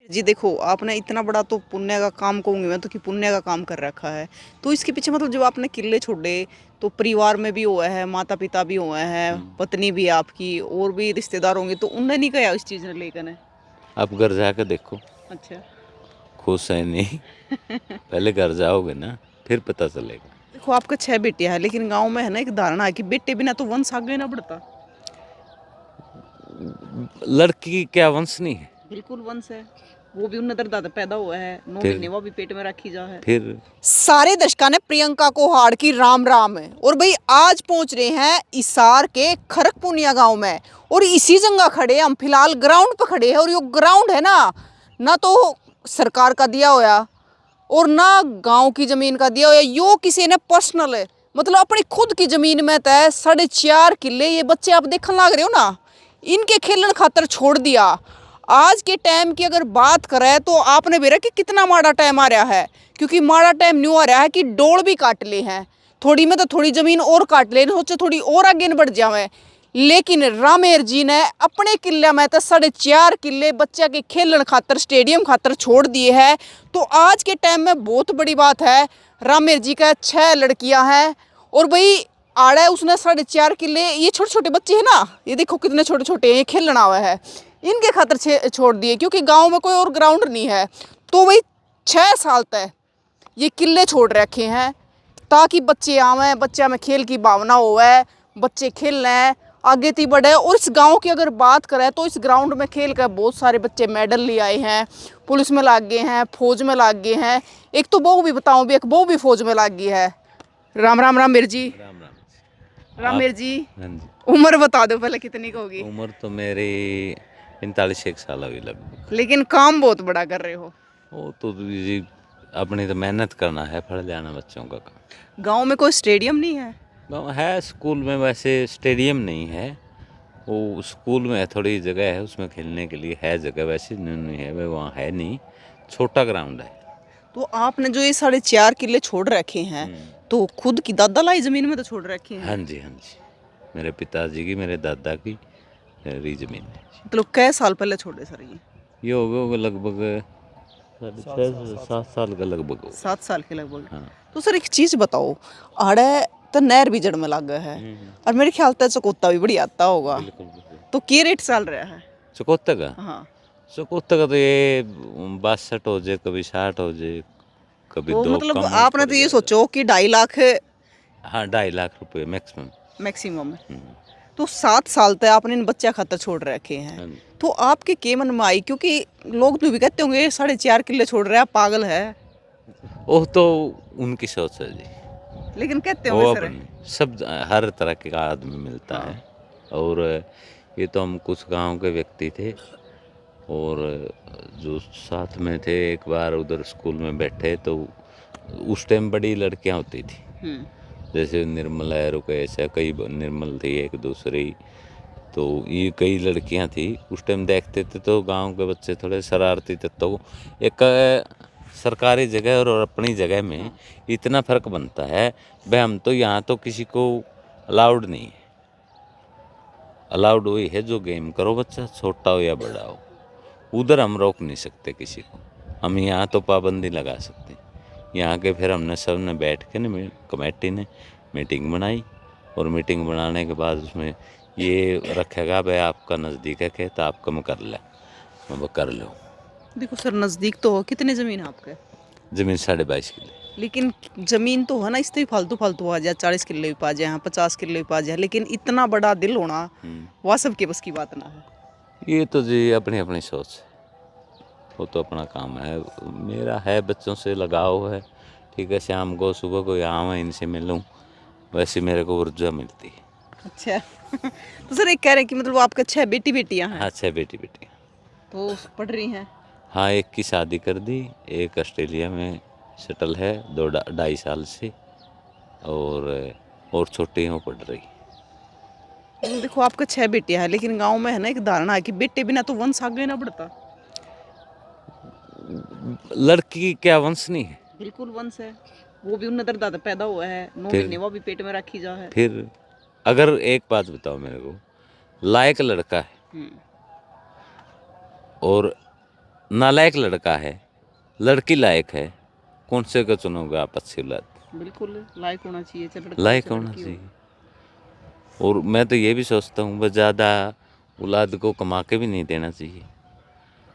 जी देखो, आपने इतना बड़ा तो पुण्य का काम कहूँगी मैं तो कि पुण्य का काम कर रखा है। तो इसके पीछे मतलब जब आपने किले छोड़े तो परिवार में भी हुआ है, माता-पिता भी हुए हैं, पत्नी भी है आपकी और भी रिश्तेदार होंगे तो उनने नहीं कहा इस चीज़ ने लेकर है? आप घर जाकर देखो, अच्छा। खुश है नहीं। पहले घर जाओगे ना, फिर पता चलेगा। देखो आपका 6 बेटियाँ हैं लेकिन गाँव में है ना एक धारणा है कि बेटे बिना तो वंश आगे ना बढ़ता। लड़की क्या वंश नहीं है? बिल्कुल वंश है। वो भी उन्नत दादा पैदा हुआ है, 9 फिर महीने वो भी पेट में रखी जा है। फिर सारे दर्शकों ने प्रियंका को हार की राम राम है और भाई आज पहुंच रहे हैं इसार के खरकपुनिया गांव में और इसी जगह खड़े हैं हम फिलहाल ग्राउंड पे खड़े हैं और ये ग्राउंड है ना तो सरकार का दिया होया और ना गांव की जमीन का दिया होया, यो किसी ने पर्सनल है मतलब अपनी खुद की जमीन में तय 4.5 किले ये बच्चे आप देखने लग रहे हो ना इनके खेलन खातर छोड़ दिया। आज के टाइम की अगर बात करें तो आपने बेरा कि कितना माड़ा टाइम आ रहा है क्योंकि माड़ा टाइम न्यू आ रहा है कि डोल भी काट ले हैं थोड़ी में तो थोड़ी जमीन और काट ले सोचे थोड़ी और आगे न बढ़ जावे लेकिन रामेर जी ने अपने किले में तो 4.5 किले बच्चा के खेलन खातर स्टेडियम खातर छोड़ दिए हैं। तो आज के टाइम में बहुत बड़ी बात है रामेर जी का 6 लड़कियां हैं और भाई आड़ा है उसने 4.5 किले ये छोटे छोटे बच्चे हैं ना ये देखो कितने छोटे छोटे हैं ये खेलना हुआ है इनके खातर छोड़ दिए क्योंकि गांव में कोई और ग्राउंड नहीं है। तो भाई 6 साल तक ये किले छोड़ रखे हैं ताकि बच्चे आवे बच्चा में खेल की भावना होवे बच्चे खेल लें आगे ती बढ़े। और इस गांव की अगर बात करें तो इस ग्राउंड में खेल कर बहुत सारे बच्चे मेडल ले आए हैं, पुलिस में लाग गए हैं, फौज में लाग गए हैं। एक तो बहू भी बताऊं भी एक बहू भी फौज में लाग गई है। राम राम रामेर जी। राम राम। रामेर जी हाँ जी। उम्र बता दो पहले कितनी की होगी? उम्र तो मेरी 45 एक साल हुई लगभग। लेकिन काम बहुत बड़ा कर रहे हो। वो तो जी अपनी तो मेहनत करना है, फल जाना बच्चों का काम। गांव में कोई स्टेडियम नहीं है? गाँव है, स्कूल में वैसे स्टेडियम नहीं है। वो स्कूल में थोड़ी जगह है, उसमें खेलने के लिए है जगह, वैसे नहीं है वहाँ है नहीं, छोटा ग्राउंड है। तो आपने जो ये 4.5 किले छोड़ रखे हैं तो खुद की दादा लाई जमीन में तो छोड़ रखे हैं? हाँ जी हाँ जी, मेरे पिताजी की मेरे दादा की मेरी जमीन है। मतलब कै साल पहले छोड़े सर ये हो गया लगभग 6-7 साल का लगभग हो। 7 साल के लगभग। हाँ। तो सर एक चीज बताओ आड़े तो नहर भी जड़ में लग गया है और मेरे ख्याल से चकोता भी बड़ी आता होगा। बिल्कुल बिल्कुल। तो क्या रेट चल रहा है? चकोत्ता का? हाँ। चकोत्ता का तो ये 62 हो जाए, कभी 60 हो जाए, कभी तो 2 मतलब कम आपने पड़ तो ये जाएगा। सोचो कि 2.5 लाख हाँ 2.5 लाख रुपए मैक्सिमम। मैक्सिमम है। तो 7 साल तक आपने इन बच्चा खातर छोड़ रखे हैं हाँ जी। तो आपके के मन में आई क्योंकि लोग तो भी कहते होंगे 4.5 किले छोड़ रहा है पागल है वो तो उनकी सोच है जी। लेकिन कहते वो होंगे सर। अपन सब हर तरह के का आदमी मिलता हाँ। है। और ये तो हम कुछ गांव के व्यक्ति थे और जो साथ में थे, एक बार उधर स्कूल में बैठे तो उस टाइम बड़ी लड़कियां होती थी, जैसे निर्मल है, रुकेश है, कई निर्मल थी एक दूसरी, तो ये कई लड़कियां थी। उस टाइम देखते थे तो गांव के बच्चे थोड़े शरारती थे, तो एक सरकारी जगह और अपनी जगह में इतना फर्क बनता है। भाई हम तो यहाँ तो किसी को अलाउड नहीं है, अलाउड वही है जो गेम करो, बच्चा छोटा हो या बड़ा हो, उधर हम रोक नहीं सकते किसी को। हम यहाँ तो पाबंदी लगा सकते हैं। यहाँ के फिर हमने सब ने बैठ के ना कमेटी ने मीटिंग बनाई और मीटिंग बनाने के बाद उसमें ये रखेगा भाई आपका नज़दीक है खेत, आप कम कर ले, वो कर लो। देखो सर नज़दीक तो हो कितनी ज़मीन है आपके? ज़मीन 22.5 किले। लेकिन ज़मीन तो है ना इस तो ही फालतू फालतू आ जाए 40 किले भी पा जाए 50 किले भी पा जाए लेकिन इतना बड़ा दिल होना वह सब के बस की बात ना है। ये तो जी अपनी अपनी सोच है, वो तो अपना काम है। मेरा है बच्चों से लगाव है, ठीक है, शाम को सुबह को यहाँ मैं इनसे मिलूँ, वैसे मेरे को ऊर्जा मिलती है। अच्छा तो सर एक कह रहे हैं कि मतलब आपके 6 बेटी बेटियां हैं? हाँ 6 बेटी बेटियाँ। तो पढ़ रही हैं? हाँ एक की शादी कर दी, एक ऑस्ट्रेलिया में सेटल है 2-2.5 साल से, और छोटी हैं वो पढ़ रही। देखो आपके 6 बेटियां हैं लेकिन गांव में है ना एक धारणा है कि बेटे बिना तो वंश आगे ना बढ़ता। लड़की क्या वंश नहीं है? बिल्कुल वंश है। वो भी उन्नत दादा पैदा हुआ है 9 फिर महीने वो भी पेट में रखी जा है। फिर अगर एक बात बताओ मेरे को, लायक लड़का है और नालायक लड़का है, लड़की लायक है, कौन से को चुनोगे आप अच्छी औलाद? बिल्कुल लायक होना चाहिए, चाहे लड़का हो, लायक चाहे होना लड़की हो। चाहिए। और मैं तो ये भी सोचता हूँ बस ज़्यादा औलाद को कमा के भी नहीं देना चाहिए।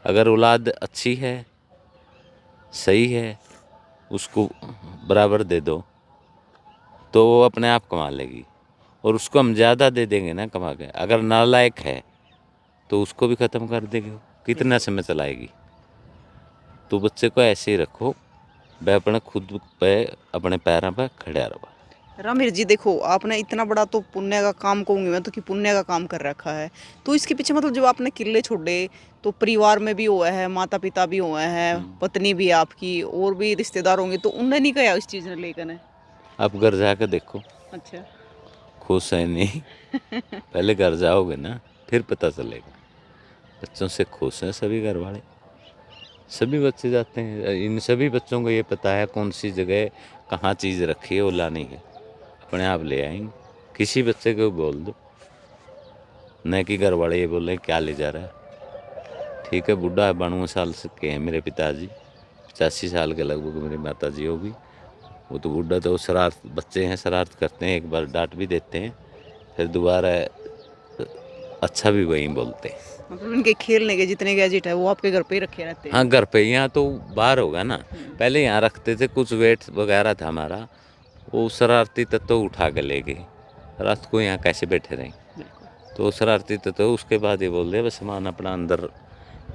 अगर औलाद अच्छी है, सही है, उसको बराबर दे दो तो वो अपने आप कमा लेगी। और उसको हम ज़्यादा दे देंगे ना कमा के, अगर नालायक है तो उसको भी ख़त्म कर देगी, वो कितना समय चलाएगी। तो बच्चे को ऐसे ही रखो, वह अपने खुद पे अपने पैरों पर खड़ा रहो। रामीर जी देखो, आपने इतना बड़ा तो पुण्य का काम कहूँगी मैं तो कि पुण्य का काम कर रखा है, तो इसके पीछे मतलब जब आपने किले छोड़े तो परिवार में भी हुआ है, माता पिता भी हुए हैं, पत्नी भी आपकी और भी रिश्तेदार होंगे, तो उनने नहीं कहा इस चीज़ ने लेकर है? आप घर जाकर देखो, अच्छा। खुश है नहीं? पहले घर जाओगे ना, फिर पता चलेगा। बच्चों से खुश हैं सभी घर वाले, सभी बच्चे जाते हैं। इन सभी बच्चों को ये पता है कौन सी जगह कहाँ चीज़ रखी है वो लानी है, अपने आप ले आएंगे। किसी बच्चे को बोल दो, न कि घर वाले ये बोले क्या ले जा रहा है। ठीक है, बूढ़ा है, 92 साल के हैं मेरे पिताजी, 85 साल के लगभग मेरी माता जी होगी। वो तो बूढ़ा, तो शरारत, बच्चे हैं शरारत करते हैं, एक बार डांट भी देते हैं, फिर दोबारा अच्छा भी वही बोलते हैं। मतलब इनके खेलने के जितने गैजेट है वो आपके घर पे ही रखे रहते हैं? हाँ, घर पे। यहाँ तो बाहर होगा ना, पहले यहाँ रखते थे, कुछ वेट वगैरह था हमारा, वो शरारती तत्व उठा के ले गए। रात को यहाँ कैसे बैठे रहें? तो शरारती तत्व उसके बाद ये बोल रहे बस सामान अपना अंदर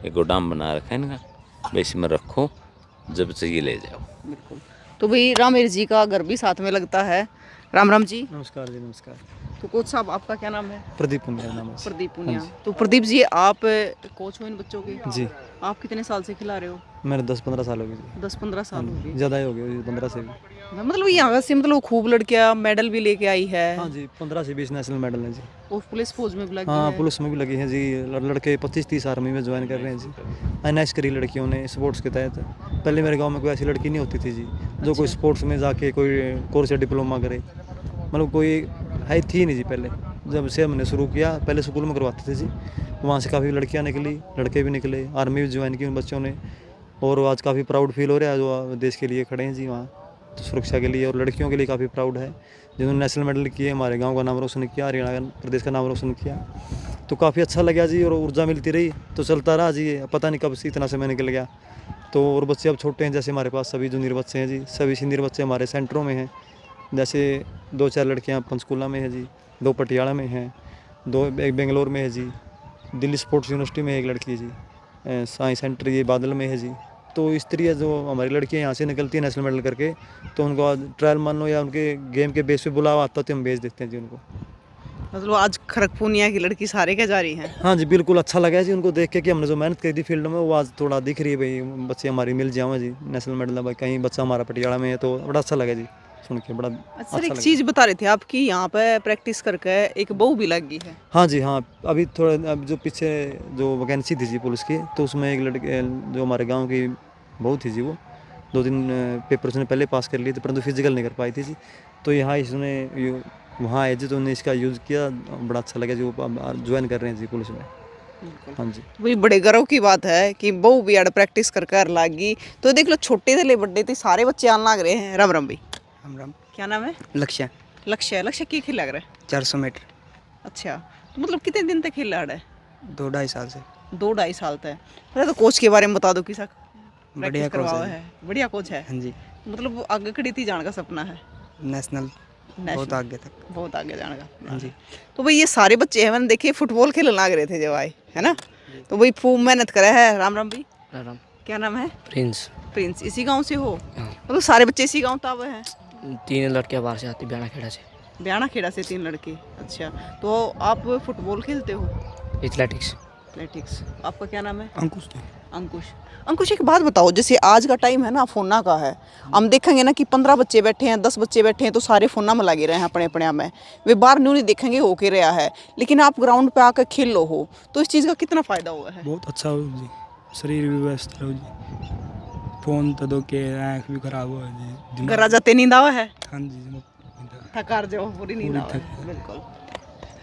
एक गोदाम बना रखा है इनका, बस में रखो, जब चाहिए ले जाओ। बिल्कुल। तो भाई रामीर जी का घर भी साथ में लगता है। राम राम जी। नमस्कार जी, नमस्कार। तो कोच साहब आपका क्या नाम है? प्रदीप मेरा नाम है। प्रदीप पुनिया। तो प्रदीप जी आप कोच हो इन बच्चों के? जी। आप कितने साल से खिला रहे हो? मेरे 10-15 साल हो गए जी। 10-15 साल हो गए। ज़्यादा ही हो गए, 15 से भी। मतलब यहाँ से मतलब खूब लड़कियाँ मेडल भी लेके आई है। हाँ जी, 15 से 20 नेशनल मेडल हैं जी। और पुलिस फौज में भी लगी हाँ, है। पुलिस में भी लगी हैं जी। लड़के 25-30 आर्मी में ज्वाइन कर रहे हैं जी। एनएस करी लड़कियों ने स्पोर्ट्स के तहत। पहले मेरे गाँव में कोई ऐसी लड़की नहीं होती थी जी, जो कोई स्पोर्ट्स में जाके कोई कोर्स या डिप्लोमा करे। मतलब कोई है थी नहीं जी पहले। जब से हमने शुरू किया, पहले स्कूल में करवाते थे जी, वहाँ से काफ़ी लड़कियाँ निकली, लड़के भी निकले, आर्मी भी ज्वाइन की उन बच्चों ने। और आज काफ़ी प्राउड फील हो रहा है जो देश के लिए खड़े हैं जी वहाँ, तो सुरक्षा के लिए। और लड़कियों के लिए काफ़ी प्राउड है जिन्होंने नेशनल मेडल किए, हमारे गांव का नाम रोशन किया, हरियाणा प्रदेश का नाम रोशन किया। तो काफ़ी अच्छा लगा जी, और ऊर्जा मिलती रही, तो चलता रहा जी। पता नहीं कब से इतना समय निकल गया। तो और बच्चे अब छोटे हैं, जैसे हमारे पास सभी जूनियर बच्चे हैं जी, सभी सीनियर बच्चे हमारे सेंटरों में हैं। जैसे 2-4 लड़कियाँ पंचकूला में हैं जी, 2 पटियाला में हैं, 2 एक बेंगलोर में है जी, दिल्ली स्पोर्ट्स यूनिवर्सिटी में एक लड़की है जी, साइंस सेंटर ये बादल में है जी। तो इस तरह जो हमारी लड़कियाँ यहाँ से निकलती हैं नेशनल मेडल करके, तो उनको आज ट्रायल मान लो या उनके गेम के बेस पे बुलावा आता तो हम भेज देते हैं जी उनको। मतलब आज खड़गपुनिया की लड़की सारे क्या जा रही हैं? हाँ जी, बिल्कुल अच्छा लगा जी उनको देख के कि हमने जो मेहनत करी थी फील्ड में वो आज थोड़ा दिख रही है। भाई बच्चे हमारी मिल जाओ जी नेशनल मेडल, भाई कहीं बच्चा हमारा पटियाला में है, तो बड़ा अच्छा लगा जी सुन के, बड़ा अच्छा अच्छा एक लगा। चीज़ बता रहे थे आप कि यहाँ पे प्रैक्टिस करके एक बहू भी लग गई है। हाँ जी, हाँ। अभी थोड़ा अब जो पीछे जो वैकेंसी थी जी पुलिस की, तो उसमें एक लड़के जो हमारे गांव की बहू थी जी, वो 2-3 पेपर उसने पहले पास कर लिए थे, परंतु फिजिकल नहीं कर पाई थी जी। तो यहाँ इसने वहाँ आए जी, तो उन्होंने इसका यूज़ किया, बड़ा अच्छा लगा जी। वो ज्वाइन कर रहे हैं जी पुलिस में। हाँ जी। वही बड़े गर्व की बात है कि बहू भी आड़ प्रैक्टिस कर कर लाग गई। तो देख लो छोटे थे ले बड़े थे सारे बच्चे आने लग रहे हैं। राम राम भाई। राम राम। क्या नाम है? लक्ष्य। लक्ष्य की खेल लग रहा है? 400 मीटर। अच्छा, तो मतलब कितने दिन तक खेल रहा है? 2-2.5 साल से। 2-2.5 साल तक। पहले तो कोच के बारे में बता दो कि बढ़िया कोच है। बढ़िया कोच है। हाँ जी। मतलब आगे खड़ी थी जाने का सपना है? नेशनल बहुत आगे तक। बहुत आगे जाने का। हाँ जी। तो भाई ये सारे बच्चे हैं, मैंने देखे फुटबॉल खेलने लग रहे थे जब आए, है ना? तो भाई खूब मेहनत करे है। राम राम भाई। राम। क्या नाम है? प्रिंस। प्रिंस। इसी गांव से हो? हाँ। मतलब सारे बच्चे इसी गांव तावे हैं? 3 लड़कियां बाहर से आती, ब्याना खेड़ा से। ब्याना खेड़ा से 3 लड़के। अच्छा, तो आप फुटबॉल खेलते हो? एथलेटिक्स। एथलेटिक्स। आपका क्या नाम है? अंकुश। अंकुश। अंकुश एक बात बताओ, जैसे आज का टाइम है ना फोना का है, हम देखेंगे ना कि 15 बच्चे बैठे हैं, 10 बच्चे बैठे हैं, तो सारे फोना में लगे रहे हैं अपने अपने में, वे बाहर न्यू नहीं देखेंगे हो के रहा है। लेकिन आप ग्राउंड पे आकर खेल लो हो, तो इस चीज़ का कितना फ़ायदा हुआ है? बहुत अच्छा हो जी, शरीर भी व्यस्त रहो जी, फोन तो दो के आँख भी खराब हो जी, घर आ जाते नींद आवा है? हाँ जी, थकार जाओ, पूरी नींद पूरी आवा है। बिल्कुल।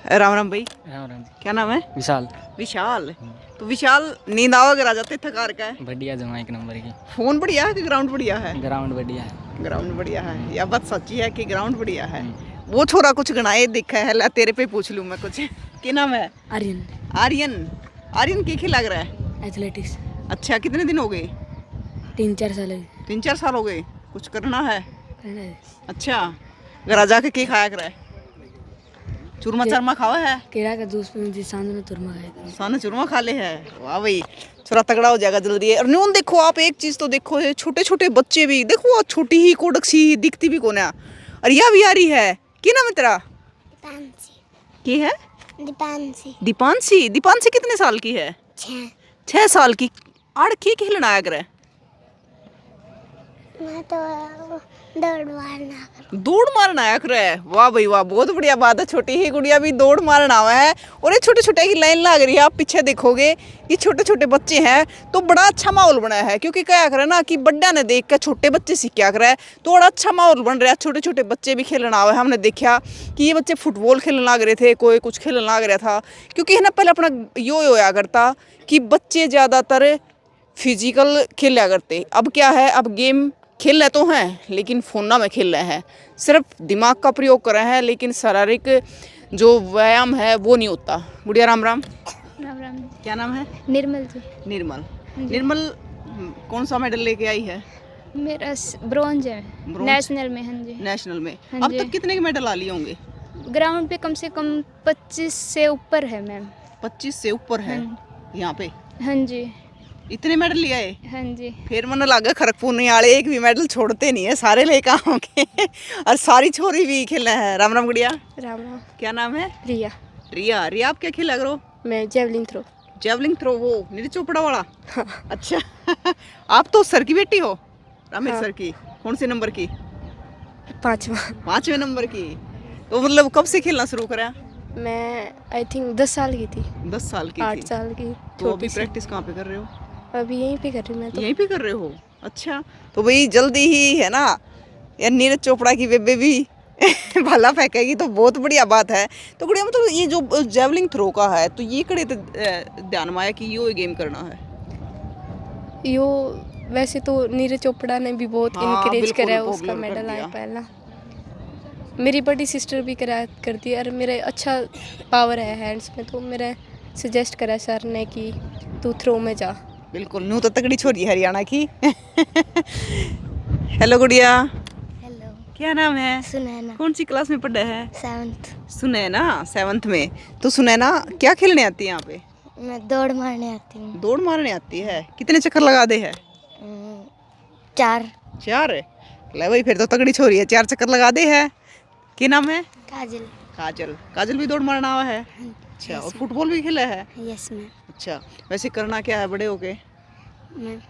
राम राम भाई। राम राम। क्या नाम है? विशाल। विशाल। तो विशाल नींद आओ अगर आ जाते थकार का है। बढ़िया जमा एक नंबर की। फोन बढ़िया है कि ग्राउंड बढ़िया है? ग्राउंड बढ़िया है। ग्राउंड बढ़िया है, या बात सच्ची है कि ग्राउंड बढ़िया है? वो छोरा कुछ गणाए दिखा है, ला तेरे पे पूछ लूं मैं कुछ। क्या नाम है? आर्यन। आर्यन। आर्यन क्या लग रहा है? एथलेटिक्स। अच्छा, कितने दिन हो गए? 3-4 साल है। 3-4 साल हो गए। कुछ करना है? करना है। अच्छा, घर आ जाके क्या खाया कर? चूरमा चारमा खावा है? केला का जूस में जी सांझ में तुरमा खाया था। साने चूरमा खा ले है। वाह भाई, थोड़ा तगड़ा हो जाएगा जल्दी। और न्यून देखो आप, एक चीज तो देखो, ये छोटे छोटे बच्चे भी देखो, छोटी ही कोडक सी दिखती भी कौन है। और यह भी आ रही है। क्या नाम है तेरा? की है? दीपांशी। दीपांशी। दीपांशी कितने साल की है? 6 साल की। आड़ की खिलना आया करे? मैं तो दौड़ मारना कर। दौड़ मारना आया करे। वाह भाई वाह, बहुत बढ़िया बात है। छोटी ही गुड़िया भी दौड़ मारना आवा है। और ये छोटे छोटे की लाइन लग रही है, आप पीछे देखोगे ये छोटे छोटे बच्चे हैं, तो बड़ा अच्छा माहौल बना है। क्योंकि क्या करे ना कि बड्डा ने देख कर छोटे बच्चे सीखा करे, तो बड़ा अच्छा माहौल बन रहा है। छोटे छोटे बच्चे भी खेलना आवा है। हमने देखा कि ये बच्चे फुटबॉल खेलने लग रहे थे, कोई कुछ खेलने लग रहा था। क्योंकि है ना, पहले अपना यो होया करता कि बच्चे ज़्यादातर फिजिकल खेला करते। अब क्या है, अब गेम खेल रहे तो हैं लेकिन फोना में खेल रहे हैं, सिर्फ दिमाग का प्रयोग कर रहे हैं, लेकिन शारीरिक जो व्यायाम है वो नहीं होता। गुड़िया राम राम। राम राम। क्या नाम है? निर्मल जी। निर्मल। निर्मल कौन सा मेडल लेके आई है? मेरा ब्रॉन्ज है। ब्रॉन्ज? नेशनल में। हाँ जी। नेशनल में। हाँ अब जी। तक कितने के मेडल आ लिए होंगे? ग्राउंड पे कम से कम 25 से ऊपर है मैम। 25 से ऊपर है यहाँ पे? हाँ जी। इतने मेडल लिया है? हाँ जी। फिर मन लगा खड़गपुर वाले एक भी मेडल छोड़ते नहीं है, सारे लेकर आओगे। और सारी छोरी भी खेलना है। राम राम गुड़िया। राम राम। क्या नाम है? रिया। रिया। रिया आप क्या खेला करो? मैं जेवलिन थ्रो। जेवलिंग थ्रो, वो नीरज चोपड़ा वाला? अच्छा। आप तो सर की बेटी हो? रामेश हाँ। सर की? कौन से नंबर की? 5वां। 5वें नंबर की। तो मतलब कब से खेलना शुरू करा? मैं आई थिंक 10 साल की थी। 10 साल की 8 थी। साल की। तो अभी छोटी सी। प्रैक्टिस कहाँ पे कर रहे हो? अभी यहीं पे कर रही हूँ मैं तो। यहीं पे कर रहे हो? अच्छा, तो भाई जल्दी ही है ना यार, नीरज चोपड़ा की बेबे भी भाला फेंकेगी तो बहुत बढ़िया बात है। तो गुड़िया मतलब ये जो जेवलिंग थ्रो का है, तो ये कड़े ध्यान में आया कि यो गेम करना है? यो वैसे तो नीरज चोपड़ा ने भी बहुत हाँ, इनकरेज बिल्कुल करा है, popular उसका कर मेडल आया दिया। पहला। मेरी बड़ी सिस्टर भी करा करती है और मेरा अच्छा पावर है हैंड्स में, तो मेरा सजेस्ट करा सर ने कि तू थ्रो में जा। बिल्कुल, नू तो तगड़ी छोरी है हरियाणा की। हेलो गुड़िया। हेलो। क्या नाम है? सुनैना। कौन सी क्लास में पढ़ा है? 7th। सुनैना 7th में। तो सुनैना क्या खेलने आती है यहाँ पे? मैं दौड़ मारने आती हूँ। दौड़ मारने आती है। कितने चक्कर लगा दे है? 4। 4 है। ले भाई, फिर तो तगड़ी छोरी है, 4 चक्कर लगा दे है। क्या नाम है? काजल। काजल। काजल भी दौड़ मारना हुआ है? अच्छा, और फुटबॉल भी खेला है? Yes ma'am. अच्छा, वैसे करना क्या है बड़े होके? मैम।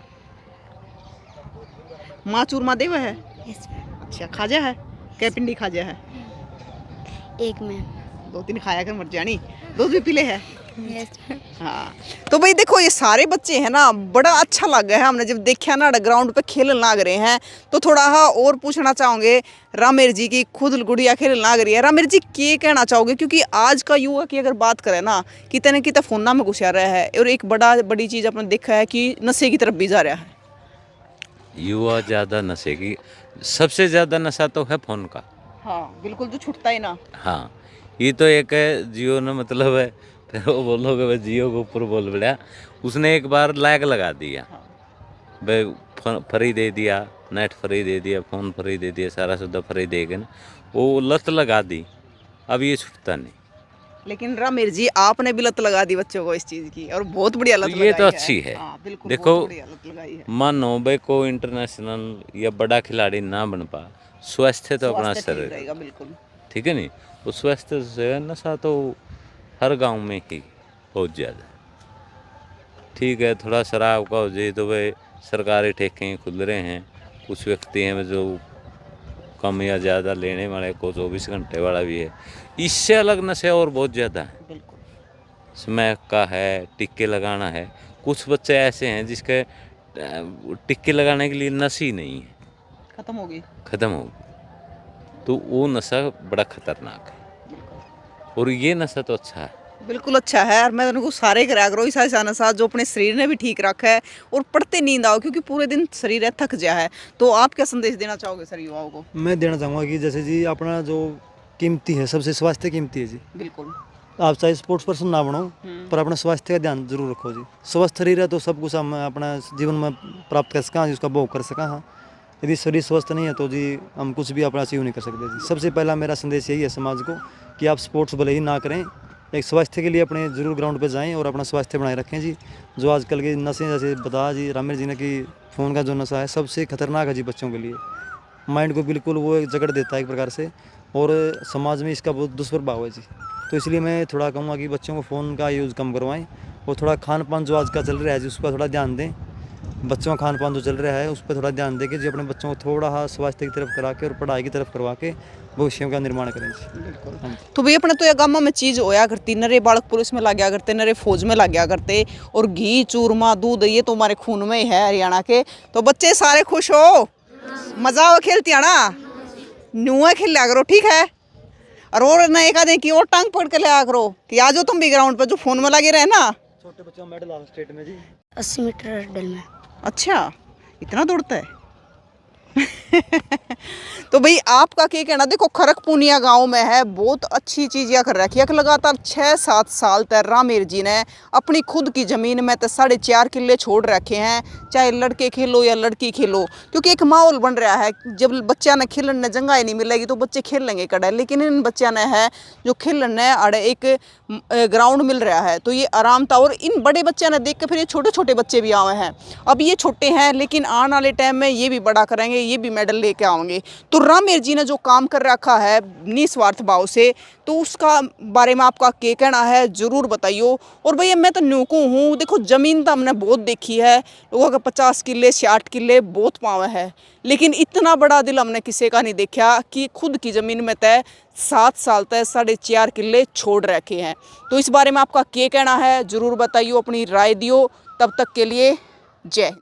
माँ चूरमा देव है? Yes ma'am. अच्छा, खाजा है? क्या पिंडी खाजा है? एक मैम। 2-3 खाया कर मर जानी। दूध भी पीले है? Yes ma'am. हाँ। तो भाई देखो, ये सारे बच्चे हैं ना, बड़ा अच्छा लग गया है हमने जब देखा ना ग्राउंड पे खेलने लग रहे हैं। तो थोड़ा और पूछना चाहोगे रामेर जी की, खुद गुड़िया खेलने लग रही है। रामेर जी क्या कहना चाहोगे? क्योंकि आज का युवा की अगर बात करें ना, कितने न कितने फोना में घुसा रहा है, और एक बड़ी चीज़ आपने देखा है कि नशे की तरफ भी जा रहा है। युवा ज़्यादा नशे की, सबसे ज़्यादा नशा तो है फ़ोन का। हाँ बिल्कुल, जो छूटता ही ना। हाँ, ये तो एक है जियो ने, मतलब है, फिर वो बोलोगे भाई जियो के ऊपर बोल बढ़ा, उसने एक बार लाइक लगा दिया भाई, फ्री दे दिया, नेट फ्री दे दिया, फ़ोन फ्री दे दिया, सारा सुविधा फ्री दे के ना वो लत लगा दी। अब ये छूटता नहीं। लेकिन रामेर जी आपने भी लत लगा दी बच्चों को इस चीज़ की, और बहुत बढ़िया लत तो ये लगाई तो अच्छी है। हाँ, बिल्कुल, देखो, बहुत बढ़िया लत लगाई है। मानो भाई को इंटरनेशनल या बड़ा खिलाड़ी ना बन पा, स्वस्थ है तो अपना स्वास्थ्य ठीक शरीर, रहेगा, बिल्कुल। ठीक है नहीं, वो स्वस्थ से नशा तो हर गांव में ही बहुत ज़्यादा। ठीक है, थोड़ा शराब का हो जाए तो भाई सरकारी ठेके खुल रहे हैं, कुछ व्यक्ति हैं जो कम या ज़्यादा लेने वाले को 24 घंटे वाला भी है। इससे अलग नशे और बहुत ज़्यादा है। बिल्कुल। स्मैक का है, टिक्के लगाना है। कुछ बच्चे ऐसे हैं जिसके टिक्के लगाने के लिए नशे ही नहीं है, खत्म हो गई। ख़त्म हो गई। तो वो नशा बड़ा खतरनाक है, और ये नशा तो अच्छा है। बिल्कुल अच्छा है। और मैं तुमको सारे करा करो ऐसा ऐसा नशा जो अपने शरीर ने भी ठीक रखा है और पढ़ते नींद आओ, क्योंकि पूरे दिन शरीर है थक जा है। तो आप क्या संदेश देना चाहोगे सर युवाओं को? मैं देना चाहूँगा कि जैसे जी अपना जो कीमती है, सबसे स्वास्थ्य कीमती है जी। बिल्कुल। आप चाहे स्पोर्ट्स पर्सन ना बनो, पर अपना स्वास्थ्य का ध्यान जरूर रखो जी। स्वस्थ शरीर है तो सब कुछ हम अपना जीवन में प्राप्त कर सका, उसका भोग कर सका। हाँ, यदि शरीर स्वस्थ नहीं है तो जी हम कुछ भी अपना अचीव नहीं कर सकते जी। सबसे पहला मेरा संदेश यही है समाज को कि आप स्पोर्ट्स भले ही ना करें, एक स्वास्थ्य के लिए अपने जरूर ग्राउंड पे जाएं और अपना स्वास्थ्य बनाए रखें जी। जो आजकल के नशे, जैसे बताया जी रामेर जी ने कि फ़ोन का जो नशा है सबसे खतरनाक है जी बच्चों के लिए। माइंड को बिल्कुल वो एक जकड़ देता है एक प्रकार से, और समाज में इसका बहुत दुष्प्रभाव है जी। तो इसलिए मैं थोड़ा कहूँगा कि बच्चों को फ़ोन का यूज़ कम करवाएं और थोड़ा खान पान जो आज का चल रहा है जी उस पर थोड़ा ध्यान दें। बच्चों का खान पान जो चल रहा है उस पर थोड़ा ध्यान दें कि जी अपने बच्चों को थोड़ा स्वास्थ्य की तरफ करा के और पढ़ाई की तरफ करवा के भविष्य का निर्माण करें जी। बिल्कुल। तो भाई अपने तो ये गाँव में चीज़ होया करती, नरे बालक पुलिस में लग गया करते, नरे फौज में लग गया करते, और घी चूरमा दूध ये तो हमारे खून में ही है हरियाणा के। तो बच्चे सारे खुश हो, मजा आओ खेलती है ना, न्यूआ खेल लिया करो, ठीक है। और ना एक आधे की और टांग पकड़ के लिया करो कि आ जाओ तुम भी ग्राउंड पर, जो फोन में लगे रहे ना। छोटे बच्चों में मेडल आया स्टेट में जी 80 मीटर हर्डल में। अच्छा, इतना दौड़ता है। तो भाई आपका क्या कहना? देखो खरकपुनिया गांव में है, बहुत अच्छी चीज यह कर रखी है कि लगातार 6-7 साल तक रामेर जी ने अपनी खुद की ज़मीन में तो 4.5 किले छोड़ रखे हैं, चाहे लड़के खेलो या लड़की खेलो, क्योंकि एक माहौल बन रहा है। जब बच्चा ने खेलने जगह ही नहीं मिलेगी तो बच्चे खेल लेंगे कड़े, लेकिन इन बच्चा ने है जो खेलने अड़े एक ग्राउंड मिल रहा है तो ये आराम था। और इन बड़े बच्चे ने देख के फिर ये छोटे छोटे बच्चे भी आए हैं। अब ये छोटे हैं लेकिन आने वाले टाइम में ये भी बड़ा करेंगे, ये भी मेडल लेके आएंगे। तो रामेर जी ने जो काम कर रखा है निस्वार्थ भाव से, तो उसका बारे में आपका क्या कहना है जरूर बताइयो। और भैया मैं तो न्यूको हूँ, देखो ज़मीन तो हमने बहुत देखी है, लोगों का 50 किले 60 किले बहुत पावे है, लेकिन इतना बड़ा दिल हमने किसी का नहीं देखा कि खुद की ज़मीन में तय 7 साल तक 4.5 किले छोड़ रखे हैं। तो इस बारे में आपका क्या कहना है जरूर बताइयो, अपनी राय दियो। तब तक के लिए जय।